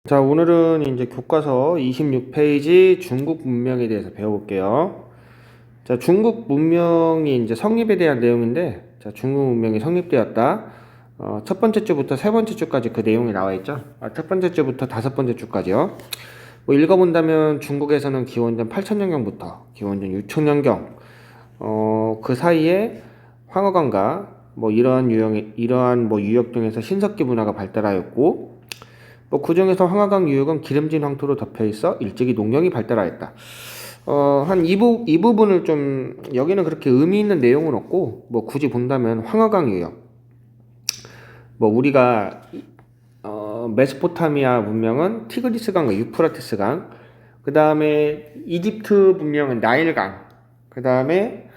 자, 오늘은 이제 교과서 26페이지 중국 문명에 대해서 배워볼게요. 자, 중국 문명이 이제 성립에 대한 내용인데, 자, 중국 문명이 성립되었다. 첫 번째 주부터 세 번째 주까지 그 내용이 나와 있죠. 첫 번째 주부터 다섯 번째 주까지요. 뭐 읽어본다면 중국에서는 기원전 8천년경부터 기원전 6천년경, 그 사이에 황허강과 뭐 이러한 뭐 유역 등에서 신석기 문화가 발달하였고, 뭐 그중에서 황하강 유역은 기름진 황토로 덮여 있어 일찍이 농경이 발달하였다. 이 부분을 좀, 여기는 그렇게 의미 있는 내용은 없고, 뭐 굳이 본다면 황하강 유역. 뭐 우리가, 메소포타미아 문명은 티그리스강과 유프라테스강, 그 다음에 이집트 문명은 나일강, 그 다음에,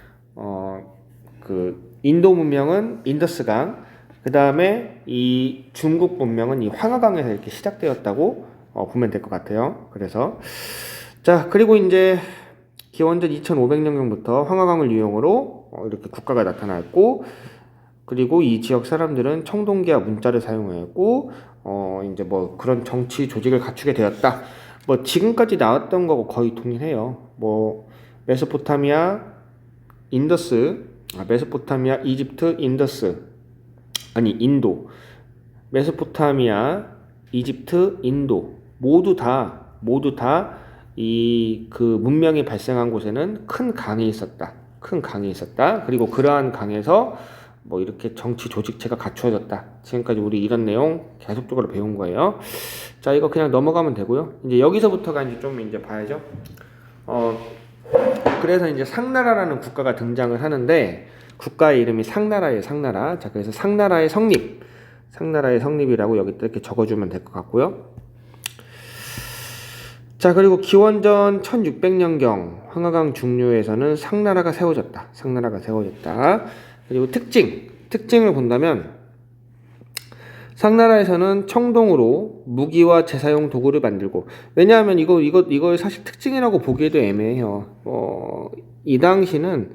그 인도 문명은 인더스강, 그 다음에 이 중국 문명은 이 황하강에서 이렇게 시작되었다고 보면 될 것 같아요. 그래서 자, 그리고 이제 기원전 2500년경부터 황하강을 유용으로 이렇게 국가가 나타났고, 그리고 이 지역 사람들은 청동기와 문자를 사용하였고, 이제 뭐 그런 정치 조직을 갖추게 되었다. 뭐 지금까지 나왔던 거고 거의 동일해요. 뭐 메소포타미아, 인더스, 메소포타미아, 이집트, 인도, 메소포타미아, 이집트, 인도 모두 다 이 그 문명이 발생한 곳에는 큰 강이 있었다. 큰 강이 있었다. 그리고 그러한 강에서 뭐 이렇게 정치 조직체가 갖추어졌다. 지금까지 우리 이런 내용 계속적으로 배운 거예요. 자, 이거 그냥 넘어가면 되고요. 이제 여기서부터가 이제 좀 이제 봐야죠. 그래서 이제 상나라라는 국가가 등장을 하는데, 국가의 이름이 상나라예요, 상나라. 자, 그래서 상나라의 성립이라고 여기 이렇게 적어주면 될 것 같고요. 자, 그리고 기원전 1600년경 황하강 중류에서는 상나라가 세워졌다. 그리고 특징을 본다면, 상나라에서는 청동으로 무기와 제사용 도구를 만들고, 왜냐하면 이걸 사실 특징이라고 보기에도 애매해요. 이 당시는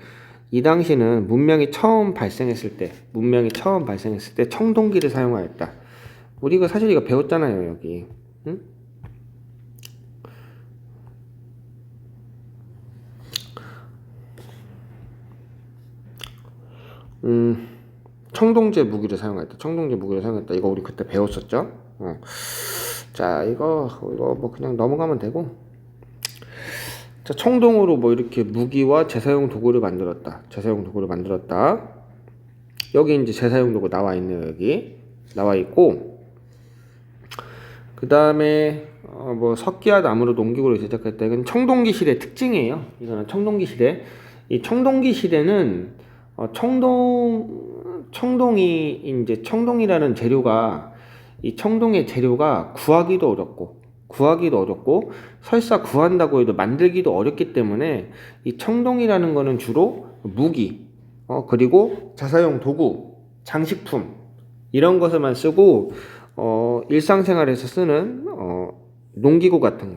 문명이 처음 발생했을 때 청동기를 사용하였다. 우리가 사실 이거 배웠잖아요, 여기. 응? 청동제 무기를 사용했다. 이거 우리 그때 배웠었죠? 자, 이거 뭐 그냥 넘어가면 되고. 자, 청동으로 뭐 이렇게 무기와 제사용 도구를 만들었다. 여기 이제 제사용 도구 나와 있네요. 여기 나와 있고, 그 다음에 뭐 석기와 나무로 농기구를 제작했다. 이건 청동기 시대 특징이에요. 이거는 청동기 시대. 이 청동기 시대는 청동이라는 재료가, 이 청동의 재료가 구하기도 어렵고 설사 구한다고 해도 만들기도 어렵기 때문에, 이 청동이라는 거는 주로 무기, 그리고 자사용 도구, 장식품 이런 것에만 쓰고, 일상생활에서 쓰는 농기구 같은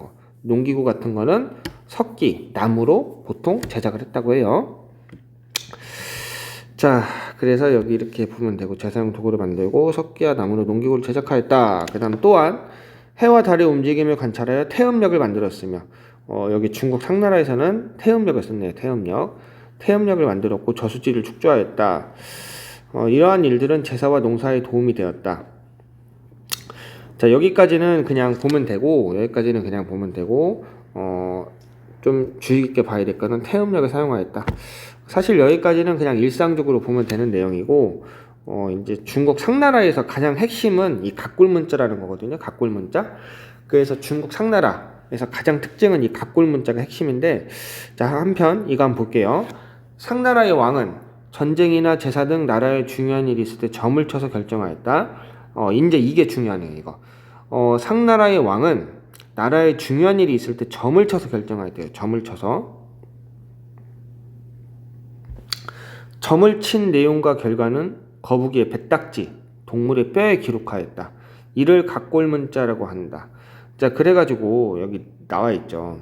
거는 석기, 나무로 보통 제작을 했다고 해요. 자, 그래서 여기 이렇게 보면 되고, 제사용 도구를 만들고 석기와 나무로 농기구를 제작하였다. 그 다음 또한 해와 달의 움직임을 관찰하여 태음력을 만들었으며, 여기 중국 상나라에서는 태음력을 썼네요. 태음력을 만들었고 저수지를 축조하였다. 이러한 일들은 제사와 농사에 도움이 되었다. 자, 여기까지는 그냥 보면 되고, 좀 주의 깊게 봐야 될 거는 태음력을 사용하였다. 사실 여기까지는 그냥 일상적으로 보면 되는 내용이고, 이제 중국 상나라에서 가장 핵심은 이 각골문자라는 거거든요. 각골문자. 그래서 중국 상나라에서 가장 특징은 이 각골문자가 핵심인데, 자, 한편 이거 한번 볼게요. 상나라의 왕은 전쟁이나 제사 등 나라에 중요한 일이 있을 때 점을 쳐서 결정하였다. 이제 이게 중요하네요, 이거. 상나라의 왕은 나라에 중요한 일이 있을 때 점을 쳐서 결정하였대요. 점을 친 내용과 결과는 거북이의 배딱지, 동물의 뼈에 기록하였다. 이를 각골문자라고 한다. 자, 그래가지고 여기 나와 있죠.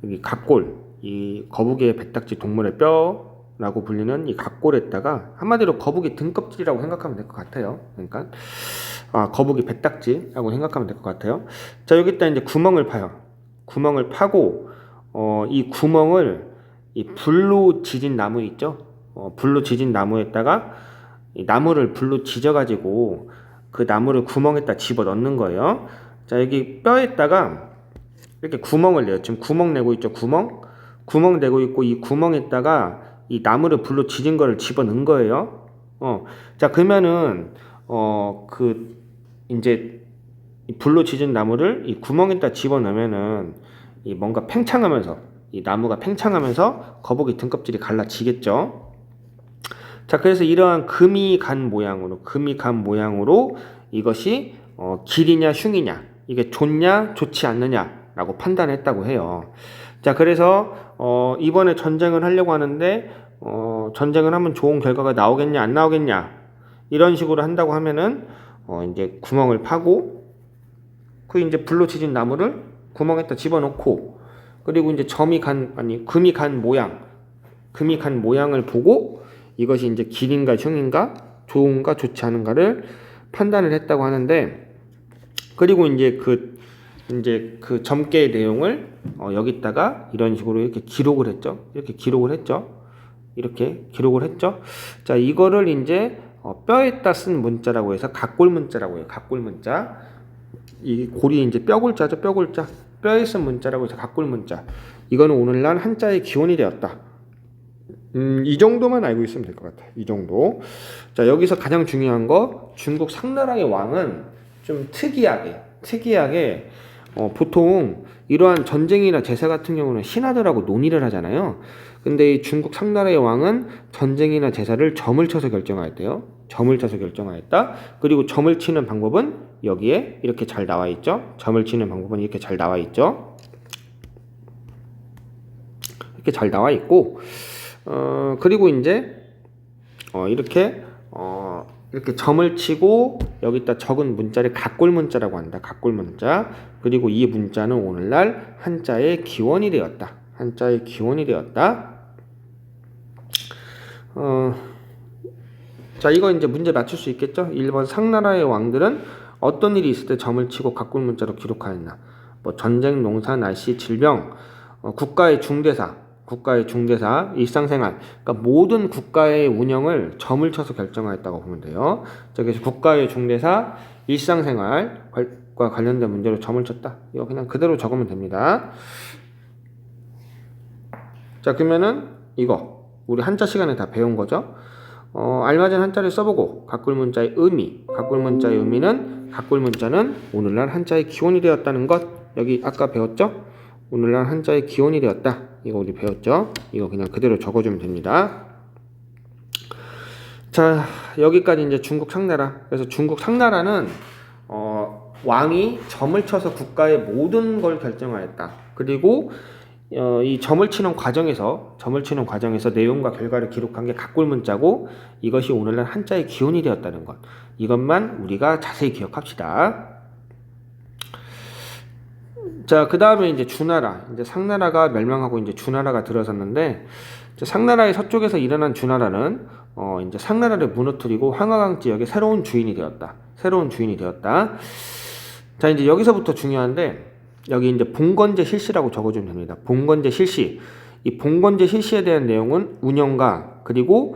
여기 각골, 이 거북이의 배딱지, 동물의 뼈를 라고 불리는 이 각골에다가 한마디로 거북이 등껍질이라고 생각하면 될 것 같아요. 그러니까 거북이 배딱지라고 생각하면 될 것 같아요. 자, 여기다 이제 구멍을 파요. 구멍을 파고 이 구멍을 이 불로 지진 나무 있죠? 불로 지진 나무에다가 이 나무를 불로 지져가지고 그 나무를 구멍에다 집어 넣는 거예요. 자, 여기 뼈에다가 이렇게 구멍을 내요. 지금 구멍 내고 있죠? 구멍 내고 있고 이 구멍에다가 이 나무를 불로 지진 거를 집어 넣은 거예요. 자, 그러면은 이제 이 불로 지진 나무를 이 구멍에다 집어 넣으면은 이 뭔가 팽창하면서 이 나무가 팽창하면서 거북이 등껍질이 갈라지겠죠. 자, 그래서 이러한 금이 간 모양으로 이것이 길이냐 흉이냐, 이게 좋냐 좋지 않느냐라고 판단했다고 해요. 자, 그래서 이번에 전쟁을 하려고 하는데 전쟁을 하면 좋은 결과가 나오겠냐 안 나오겠냐 이런 식으로 한다고 하면은 이제 구멍을 파고 그 이제 불로 지진 나무를 구멍에다 집어넣고 그리고 이제 금이 간 모양을 보고 이것이 이제 길인가 흉인가 좋은가 좋지 않은가를 판단을 했다고 하는데, 그리고 이제 그 점괘의 내용을 여기다가 이런 식으로 이렇게 기록을 했죠. 자, 이거를 이제 뼈에다 쓴 문자라고 해서 각골문자라고 해요. 각골문자. 이 골이 이제 뼈골자죠. 뼈에 쓴 문자라고 해서 각골문자. 이거는 오늘날 한자의 기원이 되었다. 이 정도만 알고 있으면 될 것 같아요. 이 정도. 자, 여기서 가장 중요한 거, 중국 상나라의 왕은 좀 특이하게 보통 이러한 전쟁이나 제사 같은 경우는 신하들하고 논의를 하잖아요. 근데 이 중국 상나라의 왕은 전쟁이나 제사를 점을 쳐서 결정하였대요. 점을 쳐서 결정하였다. 그리고 점을 치는 방법은 여기에 이렇게 잘 나와 있죠. 점을 치는 방법은 이렇게 잘 나와 있죠. 이렇게 잘 나와 있고, 그리고 이제 이렇게 점을 치고 여기다 적은 문자를 각골문자라고 한다. 각골문자. 그리고 이 문자는 오늘날 한자의 기원이 되었다. 자, 이거 이제 문제 맞출 수 있겠죠? 1번 상나라의 왕들은 어떤 일이 있을 때 점을 치고 각골문자로 기록하였나? 뭐 전쟁, 농사, 날씨, 질병, 국가의 중대사, 일상생활, 그러니까 모든 국가의 운영을 점을 쳐서 결정하였다고 보면 돼요. 자, 그래서 국가의 중대사, 일상생활과 관련된 문제로 점을 쳤다. 이거 그냥 그대로 적으면 됩니다. 자, 그러면은 이거 우리 한자 시간에 다 배운 거죠. 알맞은 한자를 써보고 각골문자의 의미는 각골문자는 오늘날 한자의 기원이 되었다는 것. 여기 아까 배웠죠? 오늘날 한자의 기원이 되었다. 이거 우리 배웠죠? 이거 그냥 그대로 적어주면 됩니다. 자, 여기까지 이제 중국 상나라. 그래서 중국 상나라는 왕이 점을 쳐서 국가의 모든 걸 결정하였다. 그리고 이 점을 치는 과정에서 내용과 결과를 기록한 게 각골문자고, 이것이 오늘날 한자의 기원이 되었다는 것. 이것만 우리가 자세히 기억합시다. 자, 그 다음에 이제 주나라. 이제 상나라가 멸망하고 이제 주나라가 들어섰는데, 상나라의 서쪽에서 일어난 주나라는 이제 상나라를 무너뜨리고 황하강 지역의 새로운 주인이 되었다. 자, 이제 여기서부터 중요한데, 여기 이제 봉건제 실시라고 적어주면 됩니다. 봉건제 실시. 이 봉건제 실시에 대한 내용은 운영가, 그리고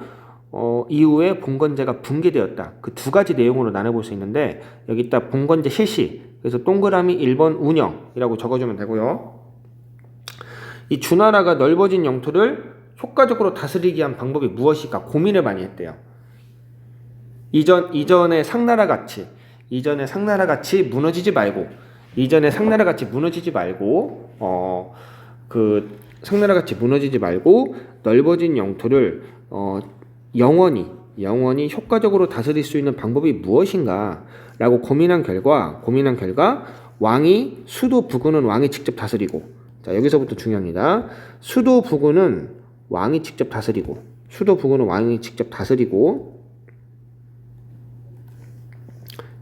이후에 봉건제가 붕괴되었다. 그 두 가지 내용으로 나눠볼 수 있는데, 여기다 봉건제 실시, 그래서 동그라미 1번 운영이라고 적어주면 되고요. 이 주나라가 넓어진 영토를 효과적으로 다스리기 위한 방법이 무엇일까 고민을 많이 했대요. 이전에 상나라 같이 무너지지 말고 넓어진 영토를 영원히 효과적으로 다스릴 수 있는 방법이 무엇인가 라고 고민한 결과 왕이 수도 부근은 왕이 직접 다스리고, 자, 여기서부터 중요합니다. 수도 부근은 왕이 직접 다스리고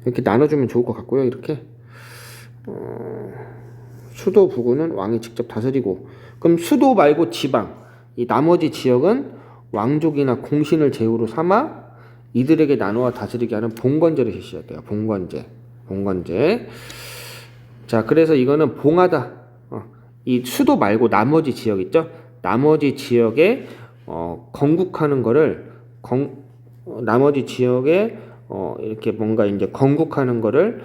이렇게 나눠주면 좋을 것 같고요. 이렇게 수도 부근은 왕이 직접 다스리고, 그럼 수도 말고 지방, 이 나머지 지역은 왕족이나 공신을 제후로 삼아 이들에게 나누어 다스리게 하는 봉건제를 실시했대요. 봉건제. 자, 그래서 이거는 봉하다. 이 수도 말고 나머지 지역 있죠? 나머지 지역에 건국하는 거를 나머지 지역에 이렇게 뭔가 이제 건국하는 거를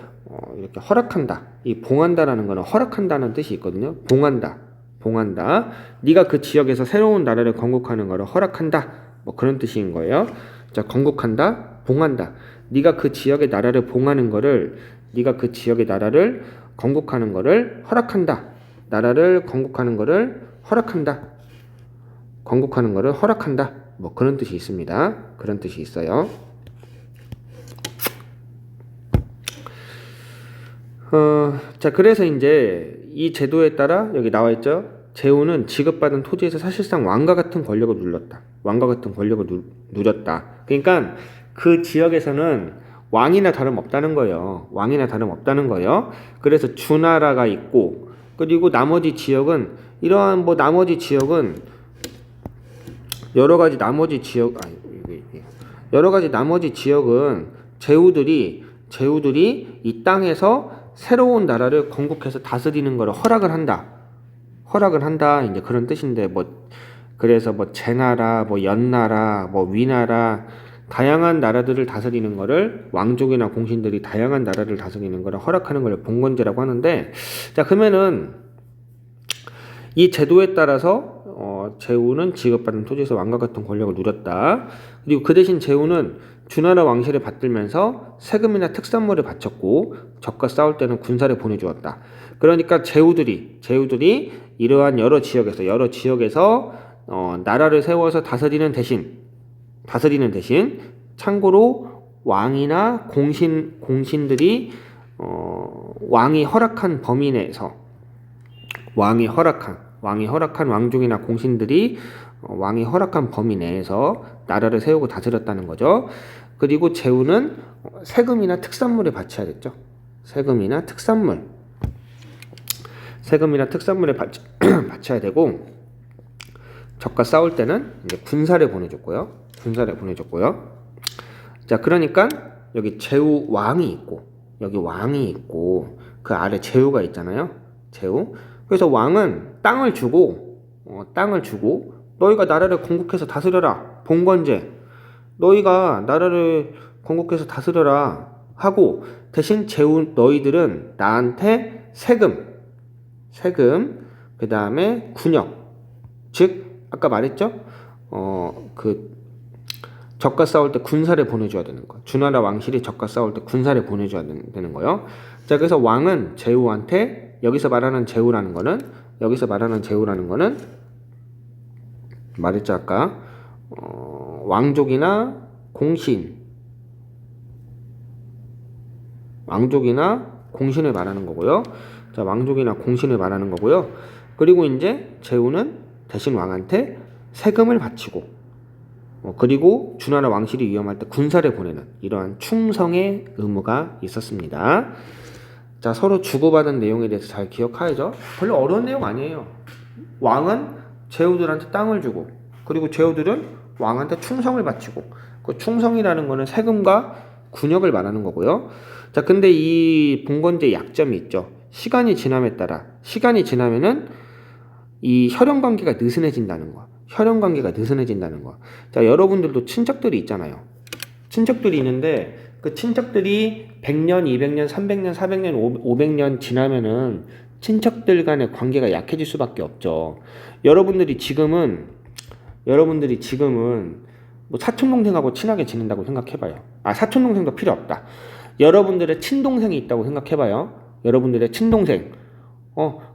이렇게 허락한다. 이 봉한다라는 거는 허락한다는 뜻이 있거든요. 봉한다. 네가 그 지역에서 새로운 나라를 건국하는 거를 허락한다. 뭐 그런 뜻인 거예요. 자, 건국한다, 봉한다. 네가 그 지역의 나라를 봉하는 거를, 네가 그 지역의 나라를 건국하는 거를 허락한다. 나라를 건국하는 거를 허락한다. 건국하는 거를 허락한다. 뭐 그런 뜻이 있습니다. 그런 뜻이 있어요. 자, 그래서 이제 이 제도에 따라 여기 나와 있죠. 제후는 지급받은 토지에서 사실상 왕과 같은 권력을 누렸다. 그러니까 그 지역에서는 왕이나 다름없다는 거예요. 그래서 주나라가 있고, 그리고 나머지 지역은 이러한 나머지 지역은 여러 가지 나머지 지역은 제후들이 이 땅에서 새로운 나라를 건국해서 다스리는 것을 허락을 한다. 이제 그런 뜻인데, 그래서 제나라, 연나라, 위나라, 다양한 나라들을 다스리는 거를, 왕족이나 공신들이 다양한 나라를 다스리는 거를 허락하는 걸 봉건제라고 하는데, 자, 그러면은 이 제도에 따라서 제후는 지급받은 토지에서 왕과 같은 권력을 누렸다. 그리고 그 대신 제후는 주나라 왕실을 받들면서 세금이나 특산물을 바쳤고, 적과 싸울 때는 군사를 보내주었다. 그러니까 제후들이 이러한 여러 지역에서 나라를 세워서 다스리는 대신 참고로 왕이나 공신들이 왕이 허락한 범위 내에서 왕이 허락한 왕족이나 공신들이 왕이 허락한 범위 내에서 나라를 세우고 다스렸다는 거죠. 그리고 제후는 세금이나 특산물을 바쳐야겠죠. 세금이나 특산물을 바쳐야 되고, 적과 싸울 때는 이제 군사를 보내줬고요. 자, 그러니까 여기 제후 왕이 있고 그 아래 제후가 있잖아요. 제후. 그래서 왕은 땅을 주고 너희가 나라를 건국해서 다스려라. 봉건제. 너희가 나라를 건국해서 다스려라 하고, 대신 제후 너희들은 나한테 세금, 그 다음에 군역, 즉 아까 말했죠? 그 적과 싸울 때 군사를 보내줘야 되는 거. 주나라 왕실이 적과 싸울 때 군사를 보내줘야 되는 거예요. 자, 그래서 왕은 제후한테, 여기서 말하는 제후라는 거는 말했죠 아까, 왕족이나 공신을 말하는 거고요. 자, 왕족이나 공신을 말하는 거고요. 그리고 이제 제후는 대신 왕한테 세금을 바치고, 그리고 주나라 왕실이 위험할 때 군사를 보내는 이러한 충성의 의무가 있었습니다. 자, 서로 주고받은 내용에 대해서 잘 기억하야죠. 별로 어려운 내용 아니에요. 왕은 제후들한테 땅을 주고, 그리고 제후들은 왕한테 충성을 바치고, 그 충성이라는 거는 세금과 군역을 말하는 거고요. 자, 근데 이 봉건제 약점이 있죠. 시간이 지나면은 이 혈연관계가 느슨해진다는 거. 자, 여러분들도 친척들이 있잖아요. 친척들이 있는데 그 친척들이 100년, 200년, 300년, 400년, 500년 지나면은 친척들 간의 관계가 약해질 수밖에 없죠. 여러분들이 지금은 뭐 사촌동생하고 친하게 지낸다고 생각해봐요. 사촌동생도 필요 없다. 여러분들의 친동생이 있다고 생각해봐요. 여러분들의 친동생.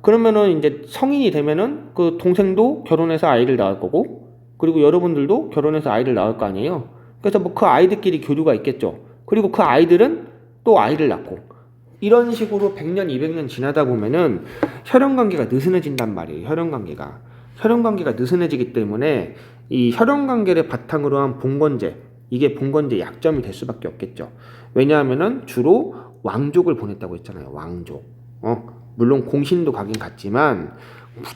그러면은 이제 성인이 되면은 그 동생도 결혼해서 아이를 낳을 거고, 그리고 여러분들도 결혼해서 아이를 낳을 거 아니에요. 그래서 뭐 그 아이들끼리 교류가 있겠죠. 그리고 그 아이들은 또 아이를 낳고, 이런 식으로 100년, 200년 지나다 보면은 혈연관계가 느슨해진단 말이에요. 혈연관계가 느슨해지기 때문에 이 혈연관계를 바탕으로 한 봉건제, 이게 봉건제 약점이 될 수밖에 없겠죠. 왜냐하면은 주로 왕족을 보냈다고 했잖아요. 왕족. 물론 공신도 가긴 갔지만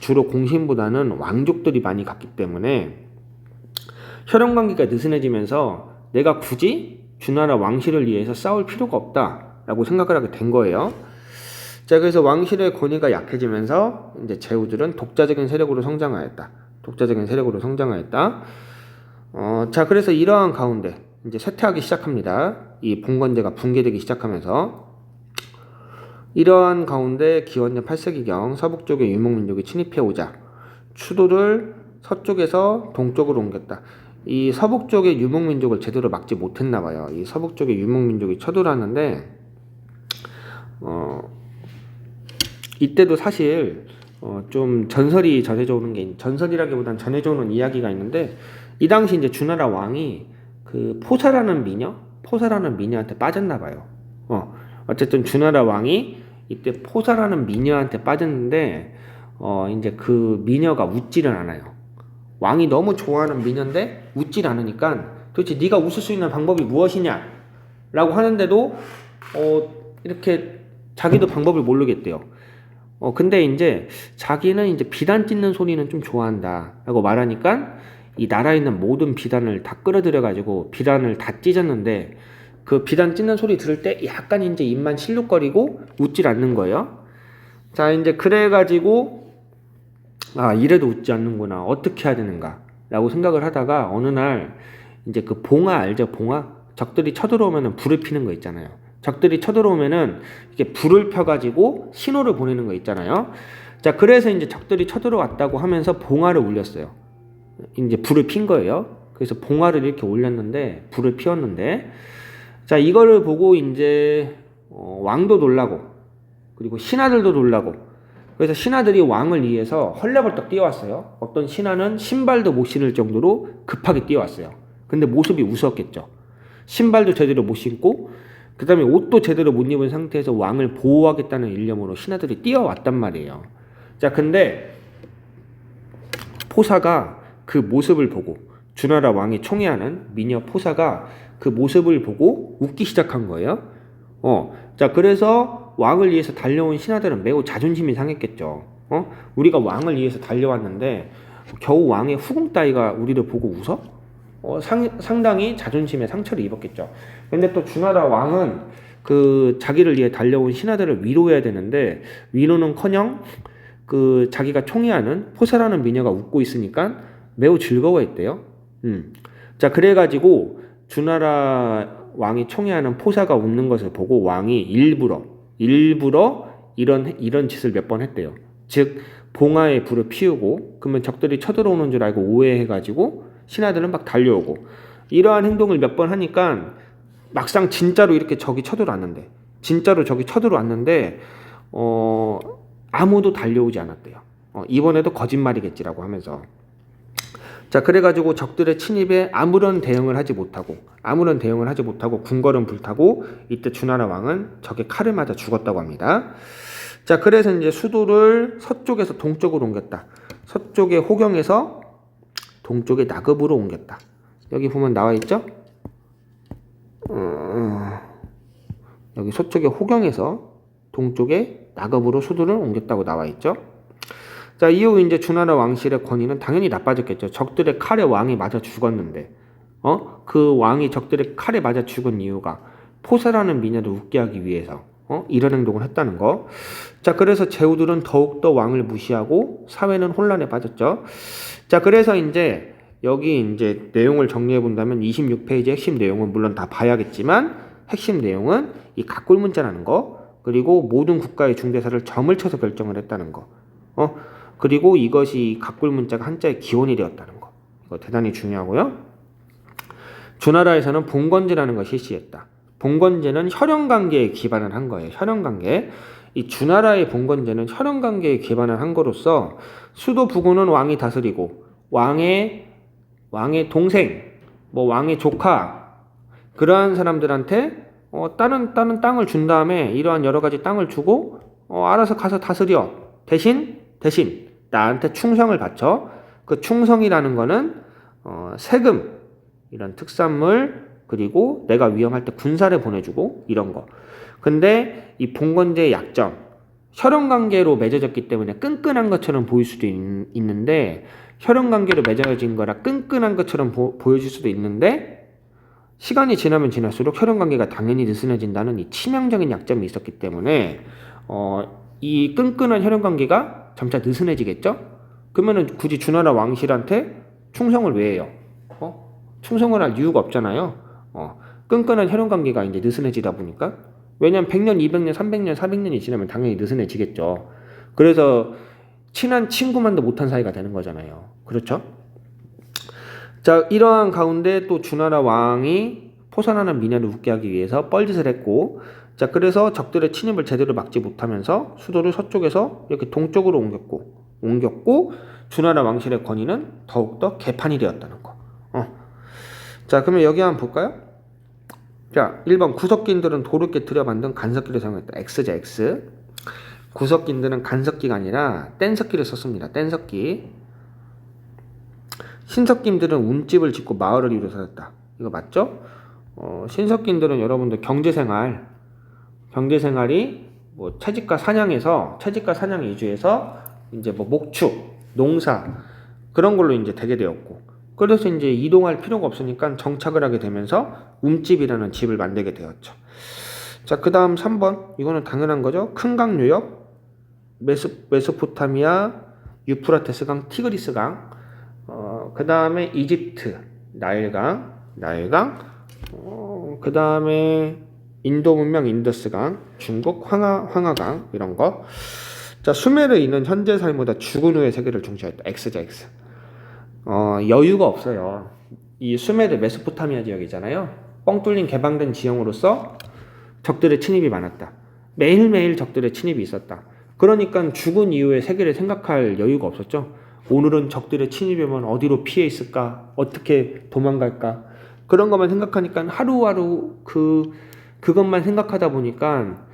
주로 공신보다는 왕족들이 많이 갔기 때문에 혈연 관계가 느슨해지면서 내가 굳이 주나라 왕실을 위해서 싸울 필요가 없다라고 생각을 하게 된 거예요. 자, 그래서 왕실의 권위가 약해지면서 이제 제후들은 독자적인 세력으로 성장하였다. 자, 그래서 이러한 가운데 이제 쇠퇴하기 시작합니다. 이 봉건제가 붕괴되기 시작하면서 이러한 가운데 기원전 8세기경 서북 쪽의 유목민족이 침입해 오자 추도를 서쪽에서 동쪽으로 옮겼다. 이 서북 쪽의 유목민족을 제대로 막지 못했나 봐요. 이 서북 쪽의 유목민족이 쳐들어 왔는데 이때도 사실 좀 전설이 전해져 오는 게 전설이라기보단 전해져 오는 이야기가 있는데 이 당시 이제 주나라 왕이 그 포사라는 미녀한테 빠졌나 봐요. 어쨌든 주나라 왕이 이때 포사라는 미녀한테 빠졌는데 이제 그 미녀가 웃지를 않아요. 왕이 너무 좋아하는 미녀인데 웃질 않으니까 도대체 네가 웃을 수 있는 방법이 무엇이냐 라고 하는데도 이렇게 자기도 방법을 모르겠대요. 근데 이제 자기는 이제 비단 찢는 소리는 좀 좋아한다 라고 말하니까 이 나라에 있는 모든 비단을 다 끌어들여 가지고 비단을 다 찢었는데 그 비단 찢는 소리 들을 때 약간 이제 입만 실룩거리고 웃질 않는 거예요. 자, 이제 그래 가지고 이래도 웃지 않는구나, 어떻게 해야 되는가 라고 생각을 하다가 어느 날 이제 그 봉화 알죠? 봉화? 적들이 쳐들어오면은 불을 피는 거 있잖아요. 적들이 쳐들어오면은 이게 불을 펴가지고 신호를 보내는 거 있잖아요. 자, 그래서 이제 적들이 쳐들어왔다고 하면서 봉화를 울렸어요. 이제 불을 핀 거예요. 그래서 봉화를 이렇게 올렸는데 불을 피웠는데, 자, 이거를 보고 이제 왕도 놀라고 그리고 신하들도 놀라고, 그래서 신하들이 왕을 위해서 헐레벌떡 뛰어왔어요. 어떤 신하는 신발도 못 신을 정도로 급하게 뛰어왔어요. 근데 모습이 우스웠겠죠. 신발도 제대로 못 신고 그 다음에 옷도 제대로 못 입은 상태에서 왕을 보호하겠다는 일념으로 신하들이 뛰어왔단 말이에요. 자, 근데 포사가 그 모습을 보고, 주나라 왕이 총애하는 미녀 포사가 그 모습을 보고 웃기 시작한 거예요. 자, 그래서 왕을 위해서 달려온 신하들은 매우 자존심이 상했겠죠. 우리가 왕을 위해서 달려왔는데 겨우 왕의 후궁 따위가 우리를 보고 웃어? 상당히 자존심에 상처를 입었겠죠. 근데 또 주나라 왕은 그 자기를 위해 달려온 신하들을 위로해야 되는데 위로는커녕 그 자기가 총애하는 포사라는 미녀가 웃고 있으니까 매우 즐거워했대요. 자, 그래가지고 주나라 왕이 총애하는 포사가 웃는 것을 보고 왕이 일부러 이런 짓을 몇 번 했대요. 즉 봉화에 불을 피우고 그러면 적들이 쳐들어오는 줄 알고 오해해가지고 신하들은 막 달려오고, 이러한 행동을 몇 번 하니까 막상 진짜로 이렇게 적이 쳐들어왔는데 아무도 달려오지 않았대요. 이번에도 거짓말이겠지라고 하면서. 자, 그래가지고 적들의 침입에 아무런 대응을 하지 못하고 궁궐은 불타고 이때 주나라 왕은 적의 칼을 맞아 죽었다고 합니다. 자, 그래서 이제 수도를 서쪽에서 동쪽으로 옮겼다. 서쪽의 호경에서 동쪽의 나급으로 옮겼다. 여기 보면 나와 있죠? 여기 서쪽의 호경에서 동쪽의 나급으로 수도를 옮겼다고 나와 있죠. 자, 이후 이제 주나라 왕실의 권위는 당연히 나빠졌겠죠. 적들의 칼에 왕이 맞아 죽었는데, 그 왕이 적들의 칼에 맞아 죽은 이유가 포사라는 미녀를 웃게 하기 위해서, 이런 행동을 했다는 거. 자, 그래서 제후들은 더욱더 왕을 무시하고 사회는 혼란에 빠졌죠. 자, 그래서 이제 여기 이제 내용을 정리해 본다면 26페이지 핵심 내용은 물론 다 봐야겠지만 핵심 내용은 이 각골문자라는 거, 그리고 모든 국가의 중대사를 점을 쳐서 결정을 했다는 거, 그리고 이것이 각골문자가 한자의 기원이 되었다는 거, 이거 대단히 중요하고요. 주나라에서는 봉건제라는 걸 실시했다. 봉건제는 혈연관계에 기반을 한 거예요. 혈연관계. 이 주나라의 봉건제는 혈연관계에 기반을 한 거로서 수도 부근은 왕이 다스리고 왕의 동생, 왕의 조카, 그러한 사람들한테 다른 땅을 준 다음에 이러한 여러 가지 땅을 주고 알아서 가서 다스려. 대신 나한테 충성을 바쳐. 그 충성이라는 거는 세금, 이런 특산물, 그리고 내가 위험할 때 군사를 보내주고 이런 거. 근데 이 봉건제의 약점, 혈연관계로 맺어졌기 때문에 끈끈한 것처럼 보일 수도 있는데, 혈연관계로 맺어진 거라 끈끈한 것처럼 보여질 수도 있는데, 시간이 지나면 지날수록 혈연관계가 당연히 느슨해진다는 이 치명적인 약점이 있었기 때문에 이 끈끈한 혈연관계가 점차 느슨해지겠죠? 그러면은 굳이 주나라 왕실한테 충성을 왜 해요? 충성을 할 이유가 없잖아요. 끈끈한 혈연관계가 이제 느슨해지다 보니까. 왜냐면 100년, 200년, 300년, 400년이 지나면 당연히 느슨해지겠죠. 그래서 친한 친구만도 못한 사이가 되는 거잖아요. 그렇죠? 자, 이러한 가운데 또 주나라 왕이 포산하는 민해를 웃게 하기 위해서 뻘짓을 했고, 자, 그래서 적들의 침입을 제대로 막지 못하면서 수도를 서쪽에서 이렇게 동쪽으로 옮겼고 주나라 왕실의 권위는 더욱더 개판이 되었다는 거. 자, 그러면 여기 한번 볼까요? 자, 1번 구석기인들은 돌을 깨뜨려 만든 간석기를 사용했다. X자, X. 구석기인들은 간석기가 아니라 뗀석기를 썼습니다. 뗀석기. 신석기인들은 운집을 짓고 마을을 이루어 살았다. 이거 맞죠? 신석기인들은 여러분들 경제생활이 뭐 채집과 사냥 위주에서 이제 뭐 목축, 농사 그런 걸로 이제 되게 되었고, 그래서 이제 이동할 필요가 없으니까 정착을 하게 되면서 움집이라는 집을 만들게 되었죠. 자, 그 다음 3번. 이거는 당연한 거죠. 큰 강 유역, 메소포타미아, 유프라테스강, 티그리스강, 그 다음에 이집트, 나일강, 그 다음에 인도 문명, 인더스강, 중국 황하강, 이런 거. 자, 수메르인은 현재 삶보다 죽은 후의 세계를 중시했다. X자, X. 여유가 없어요. 이 수메르 메소포타미아 지역이잖아요. 뻥 뚫린 개방된 지형으로서 적들의 침입이 많았다. 매일매일 적들의 침입이 있었다. 그러니까 죽은 이후의 세계를 생각할 여유가 없었죠. 오늘은 적들의 침입이면 어디로 피해 있을까? 어떻게 도망갈까? 그런 것만 생각하니까 하루하루 그것만 생각하다 보니까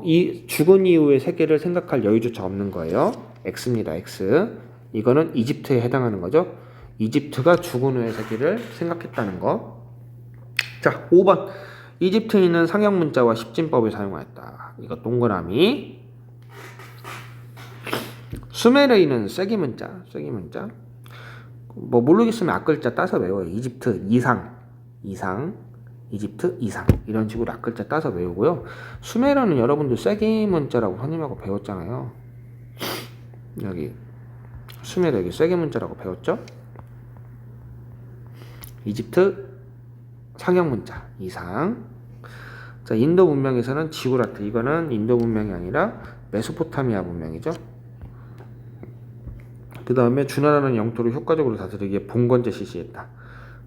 이 죽은 이후의 세계를 생각할 여유조차 없는 거예요. X입니다. X. 이거는 이집트에 해당하는 거죠. 이집트가 죽은 후의 세계를 생각했다는 거. 자, 5번. 이집트인은 상형문자와 십진법을 사용하였다. 이거 동그라미. 수메르인은 쐐기문자. 뭐 모르겠으면 앞글자 따서 외워요. 이집트 이상, 이집트 이상 이런 식으로 앞글자 따서 외우고요. 수메르는 여러분들 쐐기문자라고 선생님하고 배웠잖아요. 여기 수메르 여기 쐐기문자라고 배웠죠. 이집트 상형문자 이상. 자, 인도 문명에서는 지구라트. 이거는 인도 문명이 아니라 메소포타미아 문명이죠. 그 다음에 주나라는 영토를 효과적으로 다스리기에 봉건제 실시했다.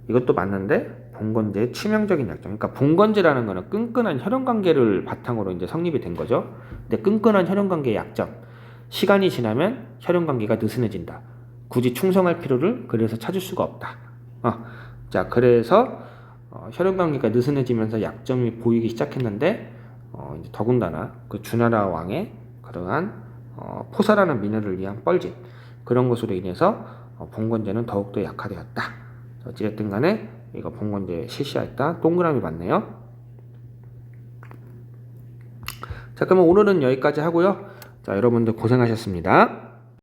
이것도 맞는데 봉건제의 치명적인 약점. 그러니까 봉건제라는 거는 끈끈한 혈연관계를 바탕으로 이제 성립이 된 거죠. 근데 끈끈한 혈연관계의 약점. 시간이 지나면 혈연관계가 느슨해진다. 굳이 충성할 필요를 그래서 찾을 수가 없다. 자, 그래서 혈연관계가 느슨해지면서 약점이 보이기 시작했는데 이제 더군다나 그 주나라 왕의 그러한 포사라는 민회를 위한 뻘짓 그런 것으로 인해서 봉건제는 더욱더 약화되었다. 어찌됐든 간에 이거 봉건제 실시했다. 동그라미 맞네요. 자, 그러면 오늘은 여기까지 하고요. 자, 여러분들 고생하셨습니다.